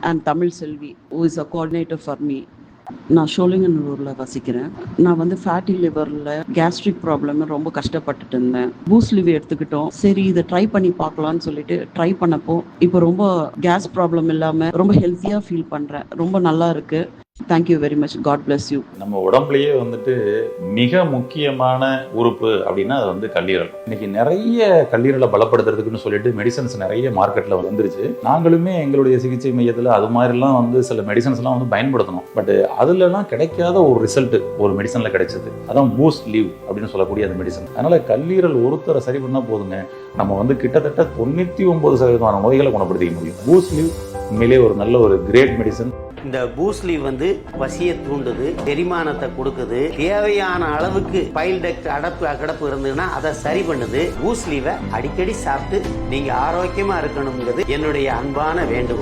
And Tamil Selvi who is a coordinator for me. நான் ஷோலிங்கநல்லூரில் வசிக்கிறேன். நான் வந்து ஃபேட்டி லிவரில் கேஸ்ட்ரிக் ப்ராப்ளம் ரொம்ப கஷ்டப்பட்டுட்டு இருந்தேன். பூஸ்ட் லிவ் எடுத்துக்கிட்டோம். சரி இதை ட்ரை பண்ணி பார்க்கலான்னு சொல்லிட்டு ட்ரை பண்ணப்போ இப்போ ரொம்ப கேஸ் ப்ராப்ளம் இல்லாமல் ரொம்ப ஹெல்த்தியாக ஃபீல் பண்ணுறேன். ரொம்ப நல்லா இருக்கு. Thank you very much. God bless you. நம்ம உடம்புலயே வந்துட்டு மிக முக்கியமான உறுப்பு அப்படின்னா அது வந்து கல்லீரல். இன்னைக்கு நிறைய கல்லீரலை பலப்படுத்துறதுக்குன்னு சொல்லிட்டு மெடிசன்ஸ் நிறைய மார்க்கெட்ல வந்துருச்சு. நாங்களுமே எங்களுடைய சிகிச்சை மையத்தில் அது மாதிரிலாம் வந்து சில மெடிசன்ஸ்லாம் வந்து பயன்படுத்தணும். பட் அதுலலாம் கிடைக்காத ஒரு ரிசல்ட் ஒரு மெடிசன்ல கிடைச்சது. அதான் பூஸ்ட் லிவ் அப்படின்னு சொல்லக்கூடிய அந்த மெடிசன். அதனால கல்லீரல் ஒருத்தரை சரி பண்ணா போதுங்க, நம்ம வந்து கிட்டத்தட்ட 99% நோய்களை குணப்படுத்திக்க முடியும். பூஸ்ட் லிவ் உண்மையிலேயே ஒரு நல்ல ஒரு கிரேட் மெடிசன். இந்த பூஸ்ட்லி வந்து பசியை தூண்டுது, செரிமானத்தை கொடுக்குது, தேவையான அளவுக்கு பைல் டக்ட் அடப்பு இருந்ததுன்னா அதை சரி பண்ணுது. பூஸ்ட்லிவை அடிக்கடி சாப்பிட்டு நீங்க ஆரோக்கியமா இருக்கணுங்கிறது என்னுடைய அன்பான வேண்டுகோள்.